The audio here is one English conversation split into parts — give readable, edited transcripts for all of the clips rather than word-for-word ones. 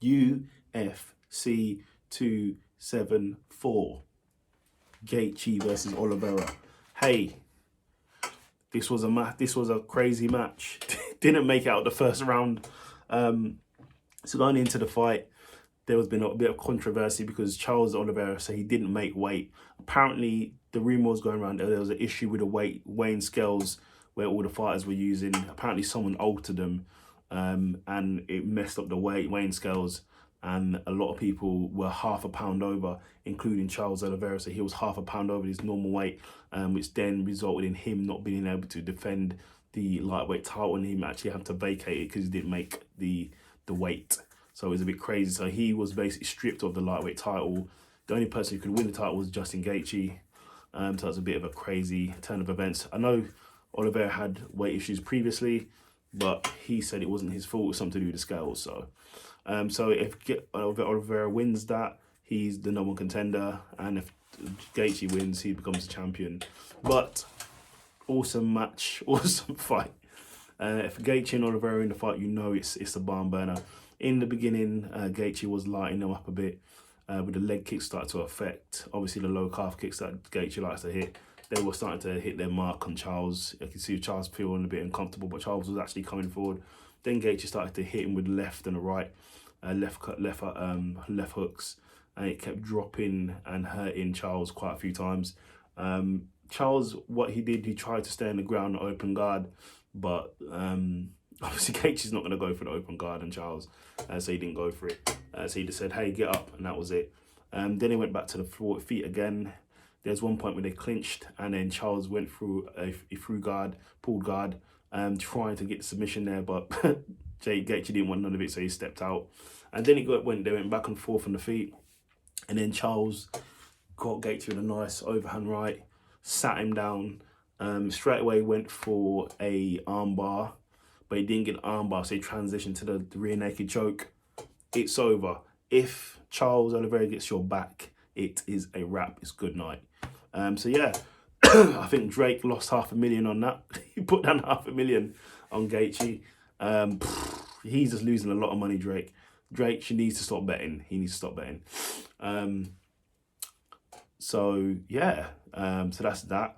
UFC 274. Gaethje versus Oliveira. Hey, this was a crazy match. Didn't make it out the first round. So going into the fight, there has been a bit of controversy because Charles Oliveira said he didn't make weight. Apparently, the rumor was going around there was an issue with the weighing scales where all the fighters were using. Apparently, someone altered them, and it messed up the weighing scales. And a lot of people were half a pound over, including Charles Oliveira. So he was half a pound over his normal weight, which then resulted in him not being able to defend the lightweight title, and him actually had to vacate it because he didn't make the weight. So it was a bit crazy. So he was basically stripped of the lightweight title. The only person who could win the title was Justin Gaethje. So it was a bit of a crazy turn of events. I know Oliveira had weight issues previously, but he said it wasn't his fault. It was something to do with the scales. So if Oliveira wins that, he's the number one contender. And if Gaethje wins, he becomes the champion. But awesome match, awesome fight. If Gaethje and Oliveira in the fight, you know it's a barn burner. In the beginning, Gaethje was lighting them up a bit with the leg kicks started to affect. Obviously, the low calf kicks that Gaethje likes to hit, they were starting to hit their mark on Charles. I could see Charles feeling a bit uncomfortable, but Charles was actually coming forward. Then Gaethje started to hit him with left and the right, left hooks, and it kept dropping and hurting Charles quite a few times. Charles, what he did, he tried to stay on the ground, open guard, but obviously Gaethje's not going to go for the open guard on Charles, so he didn't go for it. So he just said, hey, get up, and that was it. Then he went back to the feet again. There's one point where they clinched, and then Charles went through a pulled guard, trying to get the submission there, but Gaethje didn't want none of it, so he stepped out. And then they went back and forth on the feet, and then Charles got Gaethje with a nice overhand right, sat him down, straight away went for a armbar, but he didn't get an armbar, so he transitioned to the rear naked choke. It's over. If Charles Oliveira gets your back, it is a wrap. It's good night. So yeah, I think Drake lost $500,000 on that. He put down $500,000 on Gaethje. He's just losing a lot of money, Drake. Drake needs to stop betting. He needs to stop betting. So yeah, so that's that.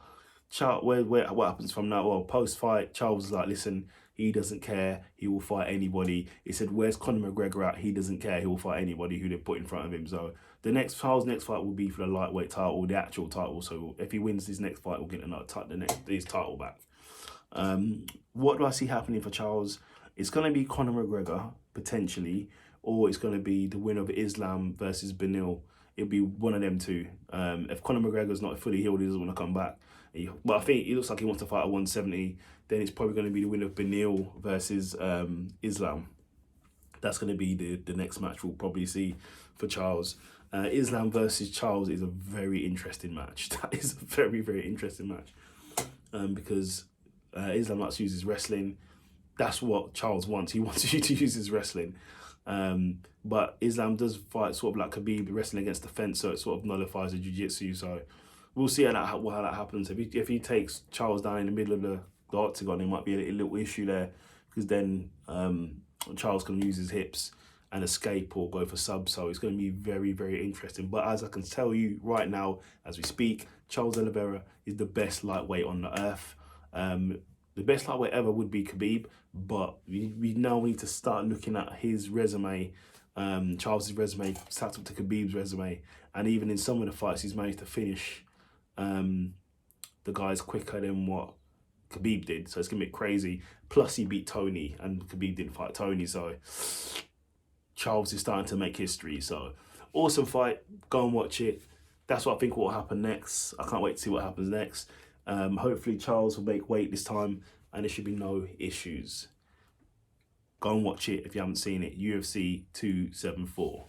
What happens from now? Well, post-fight, Charles was like, listen, he doesn't care. He will fight anybody. He said, where's Conor McGregor at? He doesn't care. He will fight anybody who they put in front of him. So Charles' next fight will be for the lightweight title, the actual title. So if he wins his next fight, we'll get his title back. What do I see happening for Charles? It's going to be Conor McGregor, potentially, or it's going to be the winner of Islam versus Benil. It'll be one of them two. If Conor McGregor's not fully healed, he doesn't want to come back. But I think it looks like he wants to fight at 170. Then it's probably going to be the winner of Benil versus Islam. That's going to be the next match we'll probably see for Charles. Islam versus Charles is a very interesting match. That is a very, very interesting match. Because Islam likes to use his wrestling. That's what Charles wants. He wants you to use his wrestling. But Islam does fight sort of like Khabib, wrestling against the fence, so it sort of nullifies the jiu-jitsu. So we'll see how that happens. If he takes Charles down in the middle of the octagon, there might be a little issue there, because then Charles can use his hips and escape or go for subs. So it's going to be very, very interesting. But as I can tell you right now, as we speak, Charles Oliveira is the best lightweight on the earth. The best lightweight ever would be Khabib, but we now need to start looking at his resume, Charles' resume, stats up to Khabib's resume, and even in some of the fights, he's managed to finish the guys quicker than what Khabib did. So it's gonna be crazy. Plus, he beat Tony, and Khabib didn't fight Tony, so Charles is starting to make history. So awesome fight. Go and watch it. That's what I think will happen next. I can't wait to see what happens next. Hopefully Charles will make weight this time and there should be no issues. Go and watch it if you haven't seen it. UFC 274.